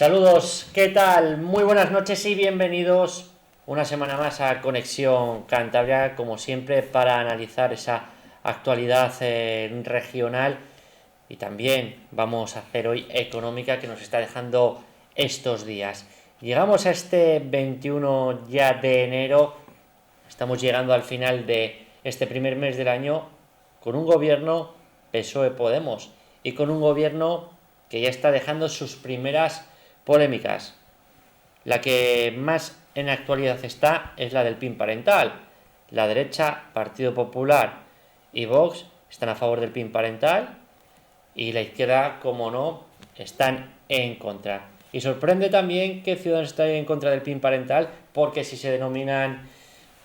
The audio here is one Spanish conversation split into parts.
Saludos, ¿qué tal? Muy buenas noches y bienvenidos una semana más a Conexión Cantabria, como siempre, para analizar esa actualidad regional y también vamos a hacer hoy económica que nos está dejando estos días. Llegamos a este 21 ya de enero, estamos llegando al final de este primer mes del año con un gobierno PSOE-Podemos y con un gobierno que ya está dejando sus primeras polémicas. La que más en actualidad está es la del PIN parental. La derecha, Partido Popular y Vox están a favor del PIN parental y la izquierda, como no, están en contra. Y sorprende también que Ciudadanos esté en contra del PIN parental, porque si se denominan,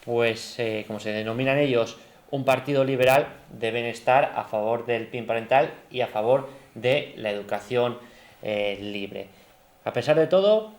como se denominan ellos, un partido liberal, deben estar a favor del PIN parental y a favor de la educación libre. A pesar de todo,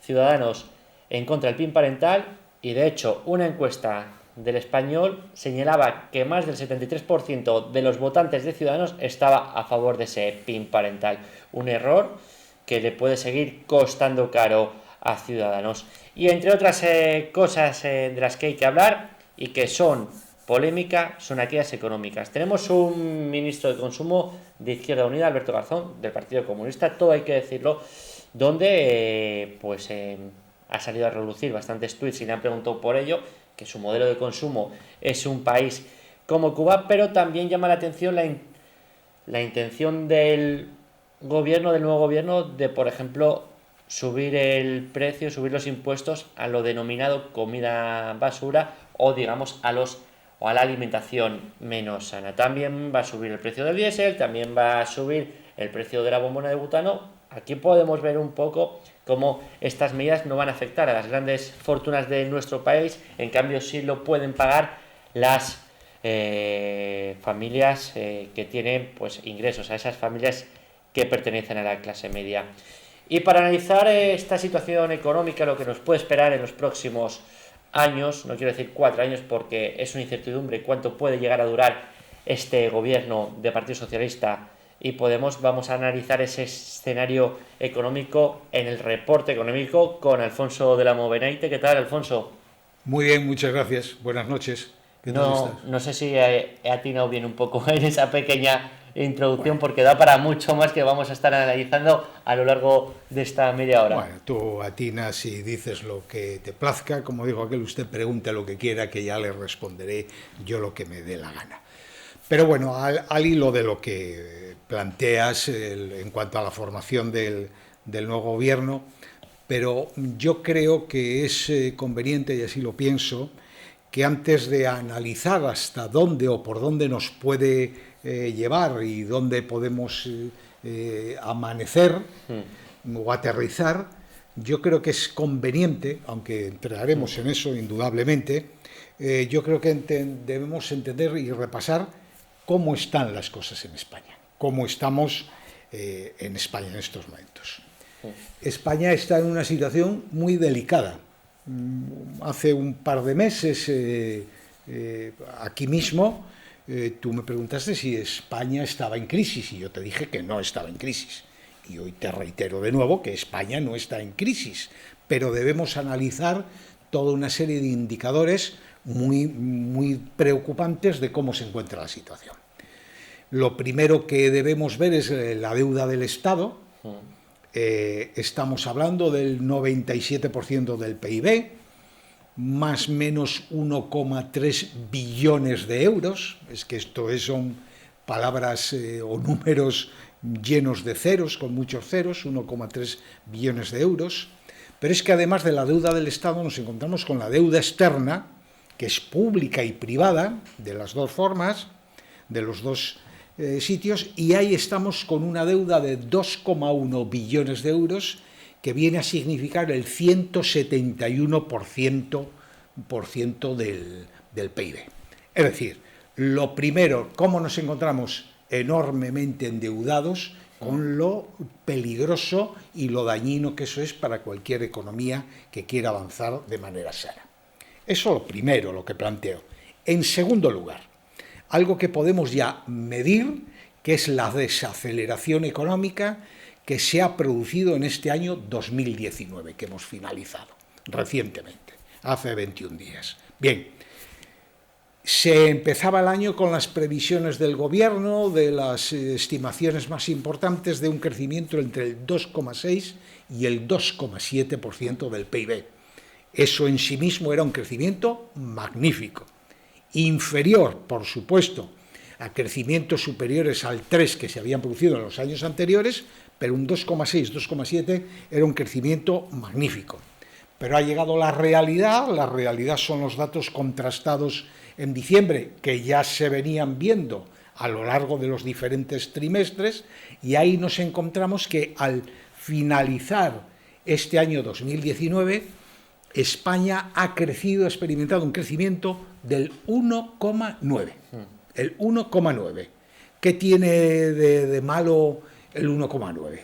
Ciudadanos en contra del PIN parental, y de hecho una encuesta del Español señalaba que más del 73% de los votantes de Ciudadanos estaba a favor de ese PIN parental. Un error que le puede seguir costando caro a Ciudadanos. Y entre otras cosas de las que hay que hablar y que son polémica, son aquellas económicas. Tenemos un ministro de Consumo de Izquierda Unida, Alberto Garzón, del Partido Comunista, todo hay que decirlo, donde ha salido a relucir bastantes tweets y le han preguntado por ello, que su modelo de consumo es un país como Cuba, pero también llama la atención la intención del gobierno, del nuevo gobierno, de, por ejemplo, subir el precio, subir los impuestos a lo denominado comida basura o, digamos, a la alimentación menos sana. También va a subir el precio del diésel, también va a subir el precio de la bombona de butano. Aquí podemos ver un poco cómo estas medidas no van a afectar a las grandes fortunas de nuestro país, en cambio sí lo pueden pagar las familias que tienen ingresos, a esas familias que pertenecen a la clase media. Y para analizar esta situación económica, lo que nos puede esperar en los próximos años, no quiero decir 4 años porque es una incertidumbre cuánto puede llegar a durar este gobierno de Partido Socialista y Podemos, vamos a analizar ese escenario económico en el reporte económico con Alfonso de la Mobenaite. ¿Qué tal, Alfonso? Muy bien, muchas gracias. Buenas noches. ¿Qué tal estás? No sé si he atinado bien un poco en esa pequeña introducción, Bueno, porque da para mucho más que vamos a estar analizando a lo largo de esta media hora. bueno, tú atinas y dices lo que te plazca. Como dijo aquel, usted pregunte lo que quiera, que ya le responderé yo lo que me dé la gana. Pero bueno, al hilo de lo que planteas en cuanto a la formación del nuevo gobierno, pero yo creo que es conveniente, y así lo pienso, que antes de analizar hasta dónde o por dónde nos puede llevar y dónde podemos amanecer o aterrizar, yo creo que es conveniente, aunque entraremos en eso indudablemente, yo creo que debemos entender y repasar cómo están las cosas en España, cómo estamos en España en estos momentos. España está en una situación muy delicada. Hace un par de meses, aquí mismo, tú me preguntaste si España estaba en crisis y yo te dije que no estaba en crisis. Y hoy te reitero de nuevo que España no está en crisis, pero debemos analizar toda una serie de indicadores muy preocupantes de cómo se encuentra la situación. Lo primero que debemos ver es la deuda del Estado. Estamos hablando del 97% del PIB, más o menos 1,3 billones de euros. Es que esto son palabras o números llenos de ceros, con muchos ceros, 1,3 billones de euros. Pero es que además de la deuda del Estado nos encontramos con la deuda externa, que es pública y privada, de las dos formas, de los dos sitios, y ahí estamos con una deuda de 2,1 billones de euros, que viene a significar el 171% del PIB. Es decir, lo primero, cómo nos encontramos enormemente endeudados, con lo peligroso y lo dañino que eso es para cualquier economía que quiera avanzar de manera sana. Eso es lo primero, lo que planteo. En segundo lugar, algo que podemos ya medir, que es la desaceleración económica, que se ha producido en este año 2019, que hemos finalizado recientemente, hace 21 días. Bien, se empezaba el año con las previsiones del gobierno, de las estimaciones más importantes de un crecimiento entre el 2,6 y el 2,7% del PIB. Eso en sí mismo era un crecimiento magnífico, inferior, por supuesto, a crecimientos superiores al 3 que se habían producido en los años anteriores, pero un 2,6, 2,7 era un crecimiento magnífico. Pero ha llegado la realidad son los datos contrastados en diciembre, que ya se venían viendo a lo largo de los diferentes trimestres, y ahí nos encontramos que al finalizar este año 2019, España ha experimentado un crecimiento del 1,9. El 1,9. ¿Qué tiene de malo el 1,9?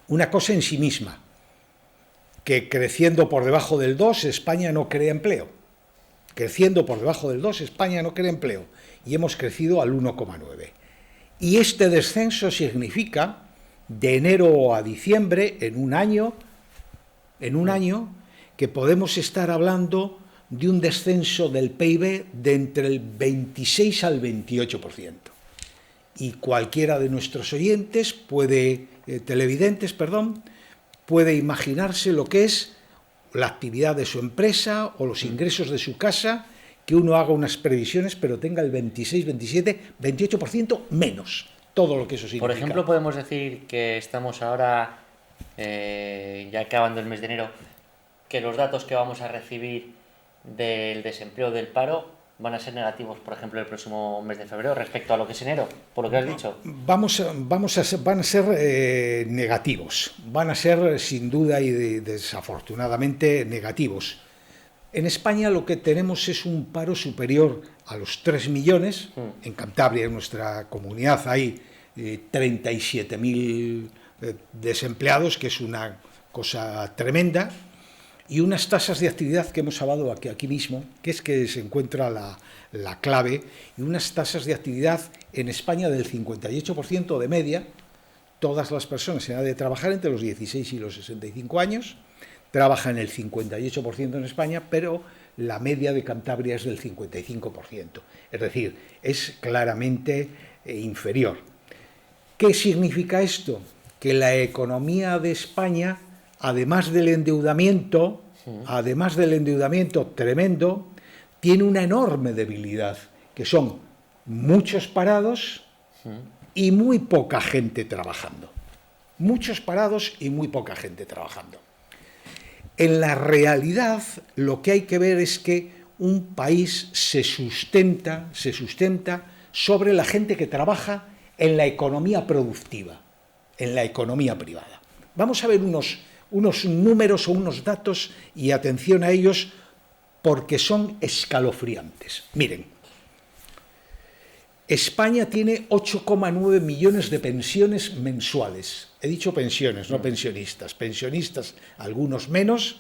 Una cosa en sí misma, que creciendo por debajo del 2, España no crea empleo. Creciendo por debajo del 2, España no crea empleo. Y hemos crecido al 1,9. Y este descenso significa, de enero a diciembre, en un año, que podemos estar hablando de un descenso del PIB de entre el 26 al 28%. Y cualquiera de nuestros oyentes televidentes, puede imaginarse lo que es la actividad de su empresa o los ingresos de su casa, que uno haga unas previsiones, pero tenga el 26, 27, 28% menos, todo lo que eso significa. Por ejemplo, podemos decir que estamos ahora, ya acabando el mes de enero, que los datos que vamos a recibir del desempleo, del paro, van a ser negativos, por ejemplo, el próximo mes de febrero respecto a lo que es enero, por lo que has dicho. Van a ser negativos, van a ser sin duda y desafortunadamente negativos. En España lo que tenemos es un paro superior a los 3 millones, en Cantabria, en nuestra comunidad, hay 37.000 desempleados, que es una cosa tremenda, y unas tasas de actividad que hemos hablado aquí mismo, que es que se encuentra la clave, y unas tasas de actividad en España del 58% de media. Todas las personas en edad de trabajar entre los 16 y los 65 años trabajan el 58% en España, pero la media de Cantabria es del 55%. Es decir, es claramente inferior. ¿Qué significa esto? Que la economía de España, además del endeudamiento tremendo, tiene una enorme debilidad, que son muchos parados y muy poca gente trabajando. Muchos parados y muy poca gente trabajando. En la realidad, lo que hay que ver es que un país se sustenta sobre la gente que trabaja en la economía productiva, en la economía privada. Vamos a ver unos números o unos datos, y atención a ellos porque son escalofriantes. Miren, España tiene 8,9 millones de pensiones mensuales. He dicho pensiones, no pensionistas. Pensionistas, algunos menos,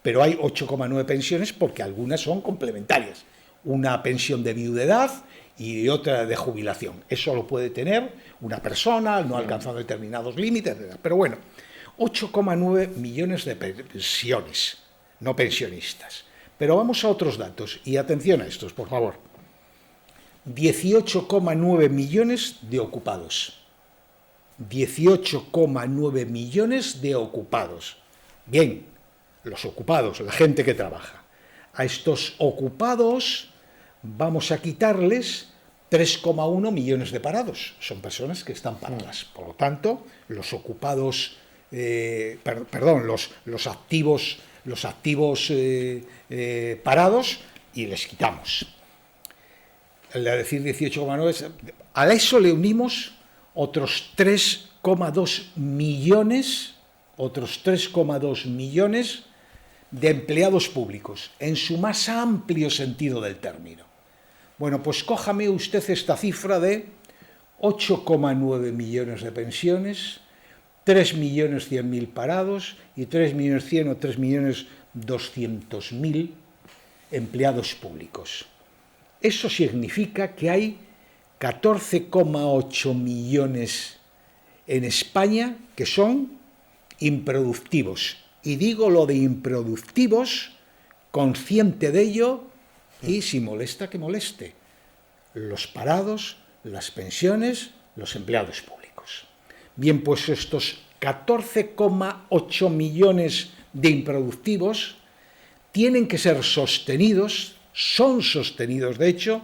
pero hay 8,9 pensiones porque algunas son complementarias. Una pensión de viudedad y otra de jubilación. Eso lo puede tener una persona, no alcanzando determinados límites, pero bueno, 8,9 millones de pensiones, no pensionistas. Pero vamos a otros datos, y atención a estos, por favor. 18,9 millones de ocupados. 18,9 millones de ocupados. Bien, los ocupados, la gente que trabaja. A estos ocupados vamos a quitarles 3,1 millones de parados. Son personas que están paradas. Por lo tanto, los ocupados, los activos parados, y les quitamos. Al decir 18,9, a eso le unimos otros 3,2 millones de empleados públicos, en su más amplio sentido del término. Bueno, pues cójame usted esta cifra de 8,9 millones de pensiones, 3.100.000 parados y 3.100.000 o 3.200.000 empleados públicos. Eso significa que hay 14,8 millones en España que son improductivos. Y digo lo de improductivos, consciente de ello, y si molesta, que moleste. Los parados, las pensiones, los empleados públicos. Bien, pues estos 14,8 millones de improductivos tienen que ser sostenidos, son sostenidos de hecho,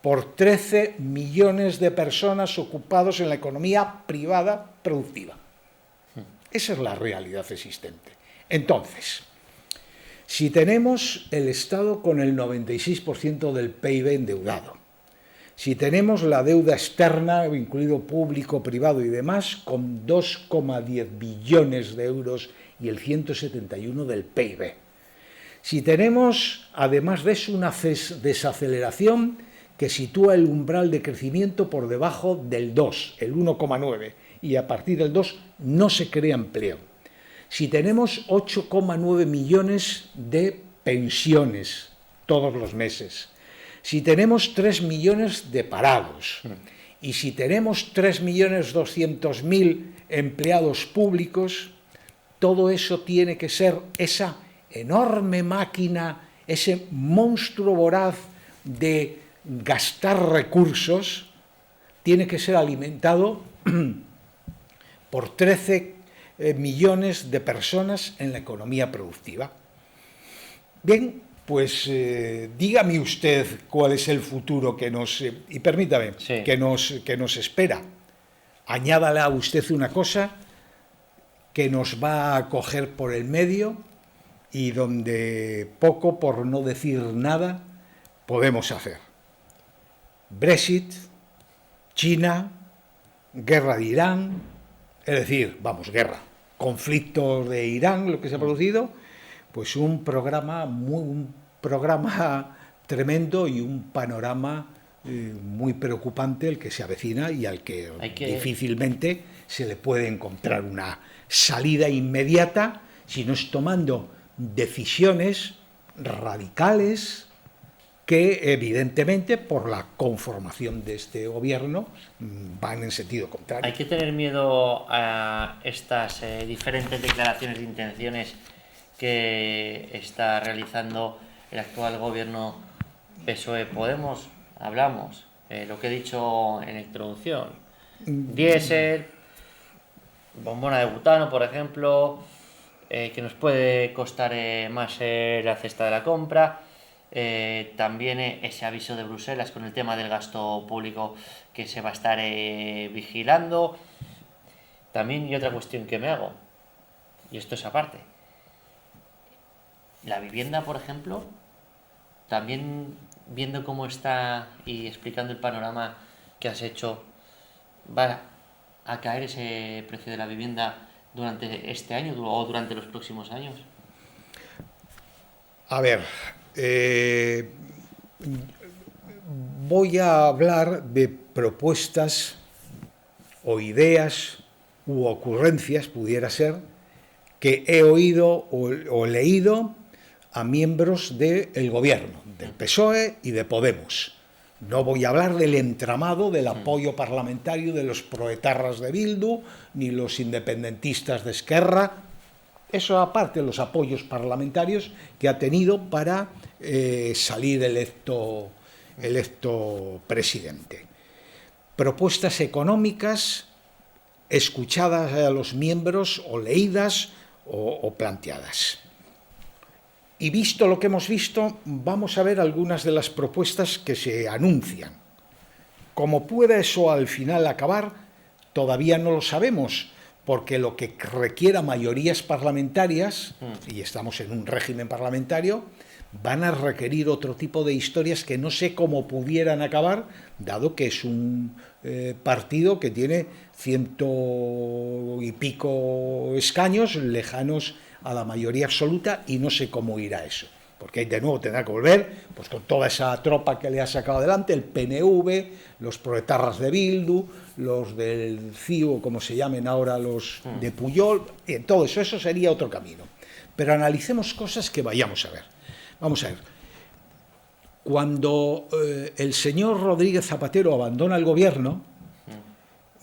por 13 millones de personas ocupados en la economía privada productiva. Esa es la realidad existente. Entonces, si tenemos el Estado con el 96% del PIB endeudado, si tenemos la deuda externa, incluido público, privado y demás, con 2,10 billones de euros y el 171 del PIB. Si tenemos, además de eso, una desaceleración que sitúa el umbral de crecimiento por debajo del 2, el 1,9, y a partir del 2 no se crea empleo. Si tenemos 8,9 millones de pensiones todos los meses, si tenemos 3 millones de parados y si tenemos 3.200.000 empleados públicos, todo eso tiene que ser esa enorme máquina, ese monstruo voraz de gastar recursos, tiene que ser alimentado por 13 millones de personas en la economía productiva. Bien, pues dígame usted cuál es el futuro que nos, y permítame, sí, que nos espera. Añádale a usted una cosa que nos va a coger por el medio y donde poco, por no decir nada, podemos hacer. Brexit, China, guerra de Irán, es decir, vamos, guerra, conflictos de Irán, lo que se ha producido, pues un programa tremendo y un panorama muy preocupante el que se avecina y al que difícilmente se le puede encontrar una salida inmediata si no es tomando decisiones radicales que evidentemente por la conformación de este gobierno van en sentido contrario. Hay que tener miedo a estas diferentes declaraciones de intenciones que está realizando el actual gobierno PSOE-Podemos. Hablamos, lo que he dicho en la introducción, diésel, bombona de butano, por ejemplo, que nos puede costar más la cesta de la compra. También ese aviso de Bruselas con el tema del gasto público que se va a estar vigilando. También y otra cuestión que me hago, y esto es aparte, la vivienda, por ejemplo, también viendo cómo está y explicando el panorama que has hecho, va a caer ese precio de la vivienda durante este año o durante los próximos años. A ver, voy a hablar de propuestas o ideas u ocurrencias, pudiera ser, que he oído o leído a miembros del gobierno, del PSOE y de Podemos. No voy a hablar del entramado, del apoyo parlamentario de los proetarras de Bildu, ni los independentistas de Esquerra. Eso aparte de los apoyos parlamentarios que ha tenido para salir electo presidente. Propuestas económicas escuchadas a los miembros o leídas o planteadas. Y visto lo que hemos visto, vamos a ver algunas de las propuestas que se anuncian. ¿Cómo puede eso al final acabar? Todavía no lo sabemos, porque lo que requiera mayorías parlamentarias, y estamos en un régimen parlamentario, van a requerir otro tipo de historias que no sé cómo pudieran acabar, dado que es un partido que tiene 100 y pico escaños lejanos a la mayoría absoluta y no sé cómo irá eso. Porque de nuevo tendrá que volver pues con toda esa tropa que le ha sacado adelante, el PNV, los proetarras de Bildu, los del CIU, como se llamen ahora, los de Pujol, y todo eso, eso sería otro camino. Pero analicemos cosas que vayamos a ver. Vamos a ver. Cuando el señor Rodríguez Zapatero abandona el gobierno,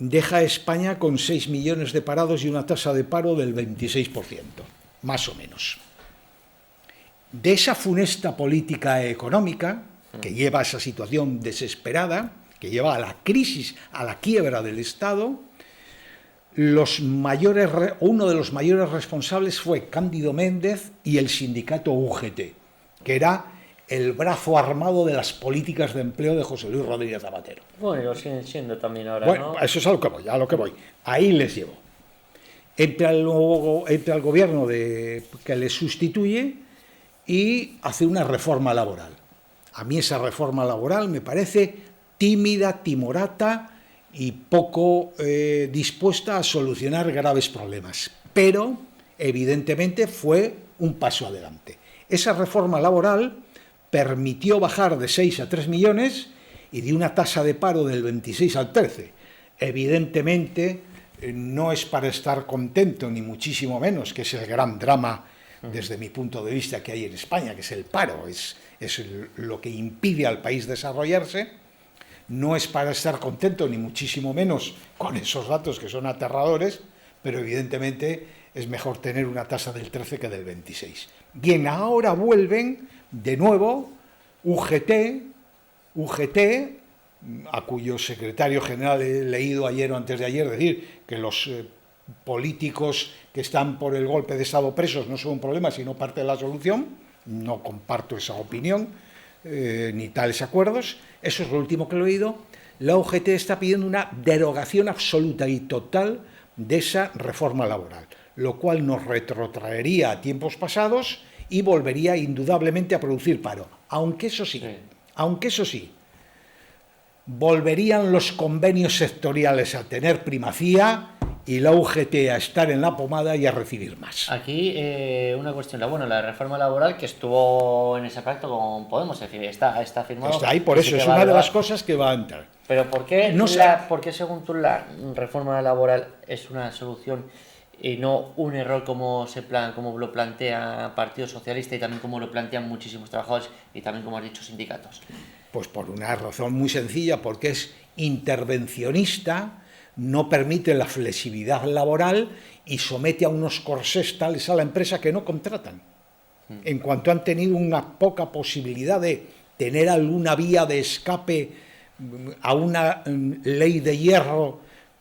deja a España con 6 millones de parados y una tasa de paro del 26%, más o menos. De esa funesta política económica que lleva a esa situación desesperada, que lleva a la crisis, a la quiebra del Estado, uno de los mayores responsables fue Cándido Méndez y el sindicato UGT, que era el brazo armado de las políticas de empleo de José Luis Rodríguez Zapatero. Bueno, y lo siguen siendo también ahora, bueno, ¿no? Eso es a lo que voy. Ahí les llevo. Entra el gobierno que le sustituye y hace una reforma laboral. A mí esa reforma laboral me parece tímida, timorata y poco dispuesta a solucionar graves problemas. Pero, evidentemente, fue un paso adelante. Esa reforma laboral permitió bajar de 6 a 3 millones y de una tasa de paro del 26 al 13. Evidentemente, no es para estar contento, ni muchísimo menos, que es el gran drama desde mi punto de vista que hay en España, que es el paro, es lo que impide al país desarrollarse. No es para estar contento, ni muchísimo menos, con esos datos que son aterradores, pero evidentemente es mejor tener una tasa del 13 que del 26. Bien, ahora vuelven de nuevo UGT, a cuyo secretario general he leído ayer o antes de ayer decir que los políticos que están por el golpe de Estado presos no son un problema, sino parte de la solución. No comparto esa opinión, ni tales acuerdos. Eso es lo último que he oído. La UGT está pidiendo una derogación absoluta y total de esa reforma laboral, lo cual nos retrotraería a tiempos pasados y volvería indudablemente a producir paro. Aunque eso sí, volverían los convenios sectoriales a tener primacía y la UGT a estar en la pomada y a recibir más. Aquí una cuestión, la reforma laboral que estuvo en ese pacto con Podemos, es decir, está firmado. Está ahí, por eso es una de las cosas que va a entrar. Pero ¿por qué, ¿por qué según tú la reforma laboral es una solución y no un error como lo plantea el Partido Socialista y también como lo plantean muchísimos trabajadores y también, como has dicho, sindicatos? Pues por una razón muy sencilla, porque es intervencionista, no permite la flexibilidad laboral y somete a unos corsés tales a la empresa que no contratan. En cuanto han tenido una poca posibilidad de tener alguna vía de escape a una ley de hierro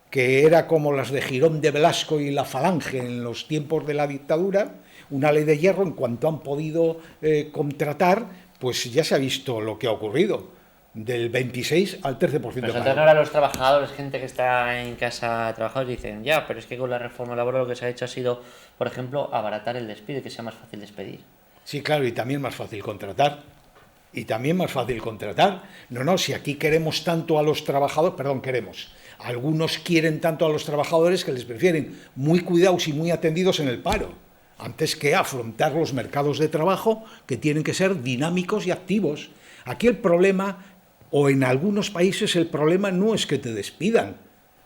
que era como las de Girón de Velasco y la Falange en los tiempos de la dictadura, una ley de hierro, en cuanto han podido contratar, pues ya se ha visto lo que ha ocurrido, del 26 al 13%. Pero ahora los trabajadores, gente que está en casa trabajando, dicen, ya, pero es que con la reforma laboral lo que se ha hecho ha sido, por ejemplo, abaratar el despido y que sea más fácil despedir. Sí, claro, y también más fácil contratar. No, si aquí queremos tanto a los trabajadores, algunos quieren tanto a los trabajadores que les prefieren muy cuidados y muy atendidos en el paro, antes que afrontar los mercados de trabajo que tienen que ser dinámicos y activos. Aquí el problema, o en algunos países el problema no es que te despidan,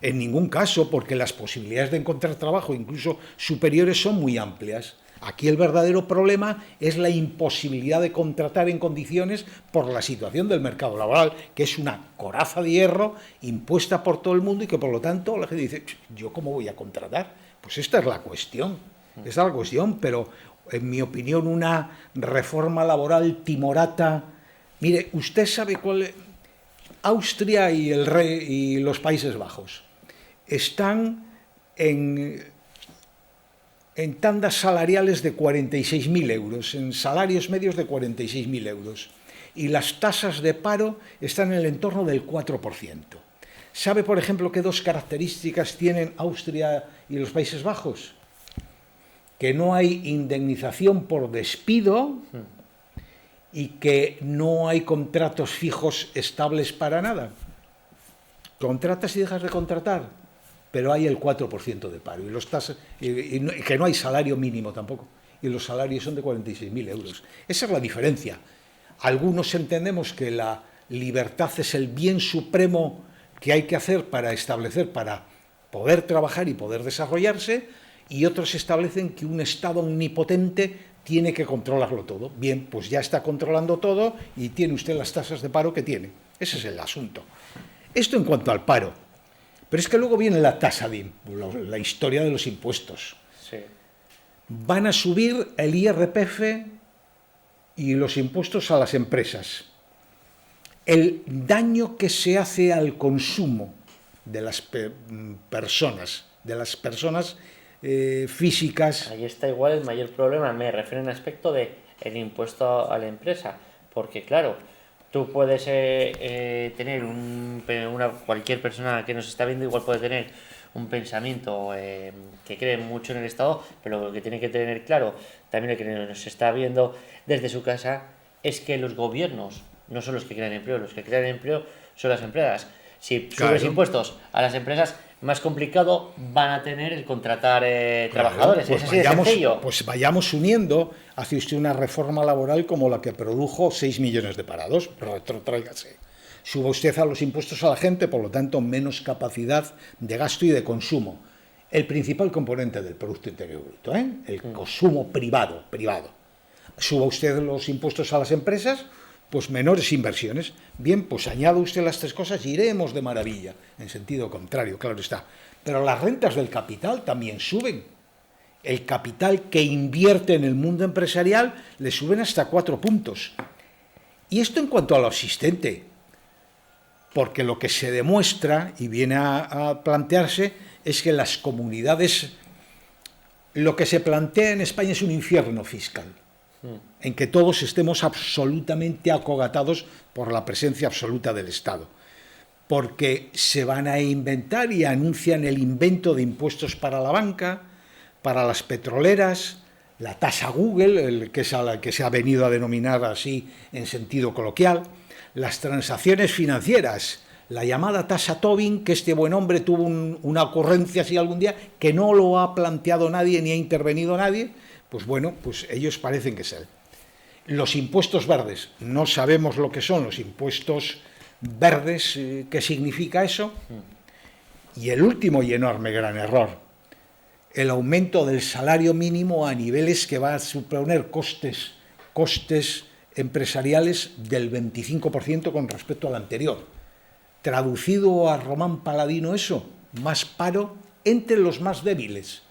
en ningún caso, porque las posibilidades de encontrar trabajo, incluso superiores, son muy amplias. Aquí el verdadero problema es la imposibilidad de contratar en condiciones por la situación del mercado laboral, que es una coraza de hierro impuesta por todo el mundo y que por lo tanto la gente dice, ¿yo cómo voy a contratar? Pues esta es la cuestión, pero en mi opinión una reforma laboral timorata. Mire, usted sabe cuál es. Austria y los Países Bajos están en tandas salariales de 46.000 euros, en salarios medios de 46.000 euros, y las tasas de paro están en el entorno del 4%. ¿Sabe, por ejemplo, qué dos características tienen Austria y los Países Bajos? Que no hay indemnización por despido y que no hay contratos fijos estables para nada. Contratas y dejas de contratar, pero hay el 4% de paro y que no hay salario mínimo tampoco, y los salarios son de 46.000 euros. Esa es la diferencia. Algunos entendemos que la libertad es el bien supremo que hay que hacer para establecer, para poder trabajar y poder desarrollarse, y otros establecen que un Estado omnipotente tiene que controlarlo todo. Bien, pues ya está controlando todo y tiene usted las tasas de paro que tiene. Ese es el asunto. Esto en cuanto al paro. Pero es que luego viene la tasa de la historia de los impuestos. Sí. Van a subir el IRPF y los impuestos a las empresas. El daño que se hace al consumo de las personas, físicas. Ahí está igual el mayor problema, me refiero en aspecto de el impuesto a la empresa, porque claro, tú puedes tener cualquier persona que nos está viendo igual puede tener un pensamiento que cree mucho en el Estado, pero lo que tiene que tener claro, también el que nos está viendo desde su casa, es que los gobiernos no son los que crean empleo, los que crean empleo son las empresas. Si subes impuestos a las empresas, más complicado van a tener el contratar trabajadores. Pues es así de sencillo. Pues vayamos uniendo, hace usted una reforma laboral como la que produjo 6 millones de parados, retróigase. Suba usted a los impuestos a la gente, por lo tanto, menos capacidad de gasto y de consumo. El principal componente del Producto Interior Bruto, el consumo privado. Suba usted los impuestos a las empresas, pues menores inversiones. Bien, pues añada usted las tres cosas y iremos de maravilla. En sentido contrario, claro está. Pero las rentas del capital también suben. El capital que invierte en el mundo empresarial le suben hasta 4 puntos. Y esto en cuanto a lo existente, porque lo que se demuestra y viene a plantearse es que las comunidades, lo que se plantea en España es un infierno fiscal, en que todos estemos absolutamente acogatados por la presencia absoluta del Estado, porque se van a inventar y anuncian el invento de impuestos para la banca, para las petroleras, la tasa Google, que es a la que se ha venido a denominar así en sentido coloquial, las transacciones financieras, la llamada tasa Tobin, que este buen hombre tuvo una ocurrencia así algún día, que no lo ha planteado nadie ni ha intervenido nadie, pues bueno, pues ellos parecen que es él. Los impuestos verdes, no sabemos lo que son los impuestos verdes, qué significa eso. Y el último y enorme gran error, el aumento del salario mínimo a niveles que va a suponer costes empresariales del 25% con respecto al anterior. Traducido a Román Paladino eso, más paro entre los más débiles,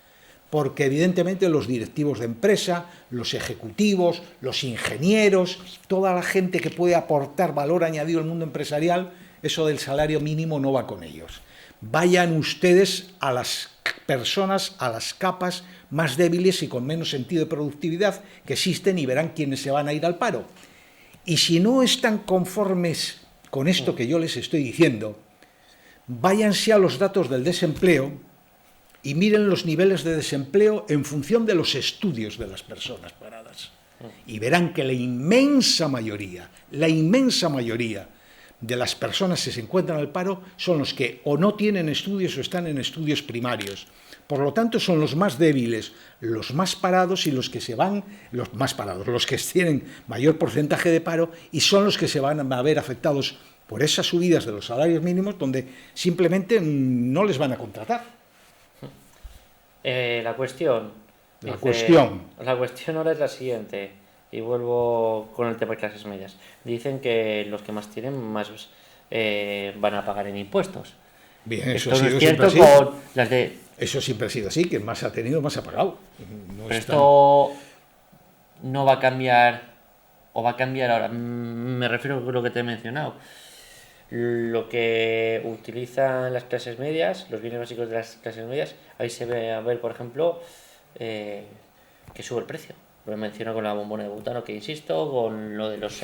porque evidentemente los directivos de empresa, los ejecutivos, los ingenieros, toda la gente que puede aportar valor añadido al mundo empresarial, eso del salario mínimo no va con ellos. Vayan ustedes a las personas, a las capas más débiles y con menos sentido de productividad que existen y verán quiénes se van a ir al paro. Y si no están conformes con esto que yo les estoy diciendo, váyanse a los datos del desempleo y miren los niveles de desempleo en función de los estudios de las personas paradas. Y verán que la inmensa mayoría de las personas que se encuentran al paro son los que o no tienen estudios o están en estudios primarios. Por lo tanto, son los más débiles, los más parados y los que se van, los más parados, los que tienen mayor porcentaje de paro y son los que se van a ver afectados por esas subidas de los salarios mínimos donde simplemente no les van a contratar. La cuestión ahora es la siguiente, y vuelvo con el tema de clases medias. Dicen que los que más tienen más van a pagar en impuestos. Bien, eso esto ha sido es cierto siempre así. con las de... Eso siempre ha sido así, quien más ha tenido, más ha pagado. No. Pero esto no va a cambiar, o va a cambiar ahora. Me refiero a lo que te he mencionado. Lo que utilizan las clases medias, los bienes básicos de las clases medias, ahí se ve a ver, por ejemplo, que sube el precio. Lo menciono con la bombona de butano, que insisto, con lo de los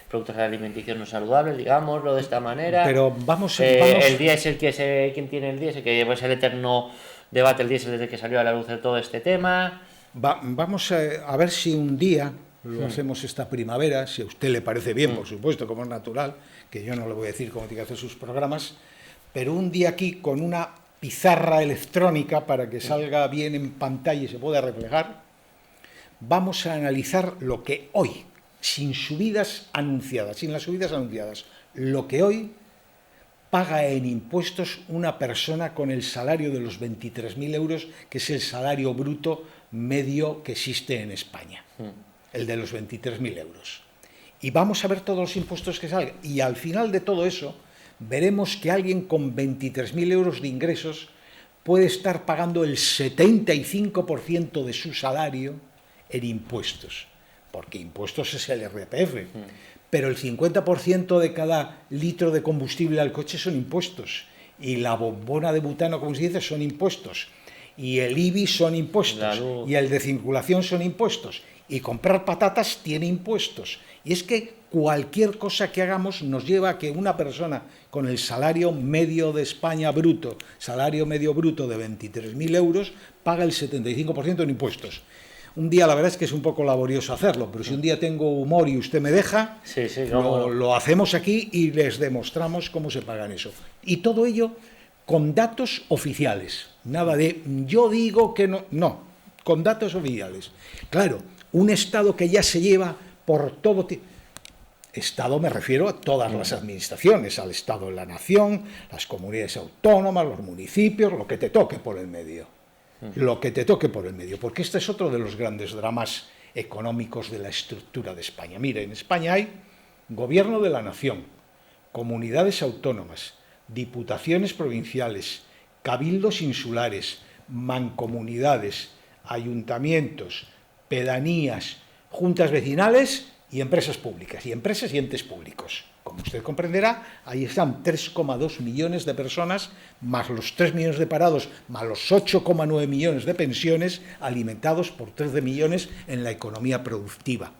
productos alimenticios no saludables, digámoslo de esta manera. Pero vamos. El diésel, quien tiene el diésel, que es el eterno debate, el diésel desde que salió a la luz de todo este tema. Vamos a ver si un día lo hacemos esta primavera, si a usted le parece bien, por supuesto, como es natural, que yo no le voy a decir cómo tiene que hacer sus programas, pero un día aquí con una pizarra electrónica para que salga bien en pantalla y se pueda reflejar, vamos a analizar lo que hoy, sin las subidas anunciadas, lo que hoy paga en impuestos una persona con el salario de los 23.000 euros, que es el salario bruto medio que existe en España, el de los 23.000 euros. Y vamos a ver todos los impuestos que salgan. Y al final de todo eso, veremos que alguien con 23.000 euros de ingresos puede estar pagando el 75% de su salario en impuestos, porque impuestos es el IRPF, pero el 50% de cada litro de combustible al coche son impuestos, y la bombona de butano, como se dice, son impuestos, y el IBI son impuestos, y el de circulación son impuestos, y comprar patatas tiene impuestos. Y es que cualquier cosa que hagamos nos lleva a que una persona con el salario medio de España bruto, salario medio bruto de 23.000 euros, paga el 75% en impuestos. Un día la verdad es que es un poco laborioso hacerlo, pero si un día tengo humor y usted me deja, lo hacemos aquí y les demostramos cómo se pagan eso. Y todo ello con datos oficiales, nada de yo digo que no, no, con datos oficiales. Claro, un Estado que ya se lleva por todo Estado, me refiero a todas las administraciones, al Estado de la Nación, las comunidades autónomas, los municipios, lo que te toque por el medio. Lo que te toque por el medio, porque este es otro de los grandes dramas económicos de la estructura de España. Mira, en España hay Gobierno de la Nación, comunidades autónomas, diputaciones provinciales, cabildos insulares, mancomunidades, ayuntamientos, pedanías, juntas vecinales y empresas públicas, y empresas y entes públicos. Como usted comprenderá, ahí están 3,2 millones de personas, más los 3 millones de parados, más los 8,9 millones de pensiones, alimentados por 13 millones en la economía productiva.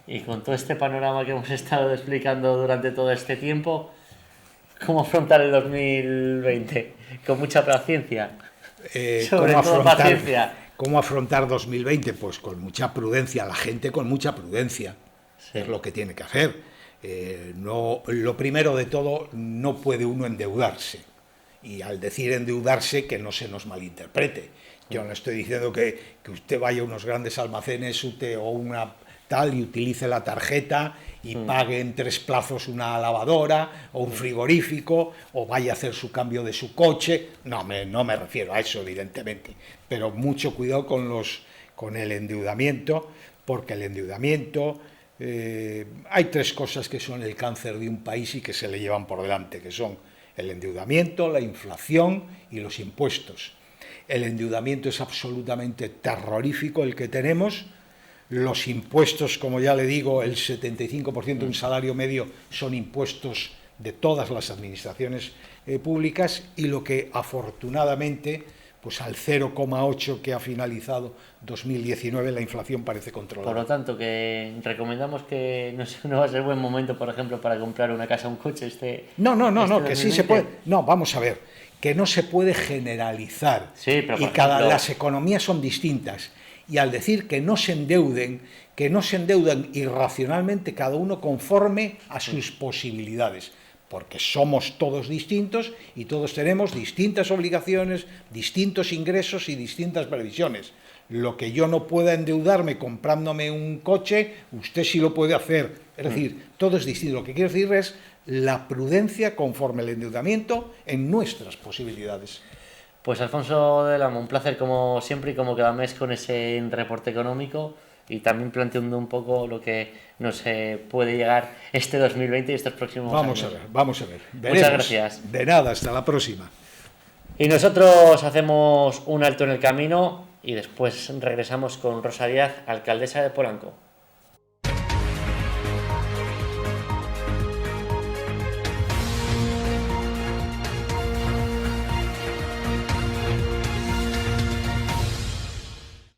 Y con todo este panorama que hemos estado explicando durante todo este tiempo, ¿cómo afrontar el 2020? Con mucha paciencia. Sobre todo paciencia. ¿Cómo afrontar 2020? Pues con mucha prudencia, la gente con mucha prudencia. Sí. Es lo que tiene que hacer. Lo primero de todo, no puede uno endeudarse. Y al decir endeudarse, que no se nos malinterprete. Yo no estoy diciendo que usted vaya a unos grandes almacenes o una tal y utilice la tarjeta y pague en 3 plazos una lavadora o un frigorífico o vaya a hacer su cambio de su coche. No me refiero a eso, evidentemente. Pero mucho cuidado con el endeudamiento, porque el endeudamiento... hay 3 cosas que son el cáncer de un país y que se le llevan por delante, que son el endeudamiento, la inflación y los impuestos. El endeudamiento es absolutamente terrorífico el que tenemos. Los impuestos, como ya le digo, el 75% de un salario medio son impuestos de todas las administraciones públicas, y lo que afortunadamente, pues al 0,8 que ha finalizado 2019, la inflación parece controlada. Por lo tanto, que recomendamos que no va a ser buen momento, por ejemplo, para comprar una casa o un coche No, que sí se puede. No, vamos a ver, que no se puede generalizar. Sí, pero las economías son distintas. Y al decir que no se endeudan irracionalmente, cada uno conforme a sus posibilidades, porque somos todos distintos y todos tenemos distintas obligaciones, distintos ingresos y distintas previsiones. Lo que yo no pueda endeudarme comprándome un coche, usted sí lo puede hacer. Es decir, todo es distinto. Lo que quiero decir es la prudencia conforme al endeudamiento en nuestras posibilidades. Pues Alfonso del Amo, un placer como siempre y como cada mes con ese reporte económico, y también planteando un poco lo que nos puede llegar este 2020 y estos próximos años. Vamos a ver. Veremos. Muchas gracias. De nada, hasta la próxima. Y nosotros hacemos un alto en el camino y después regresamos con Rosa Díaz, alcaldesa de Polanco.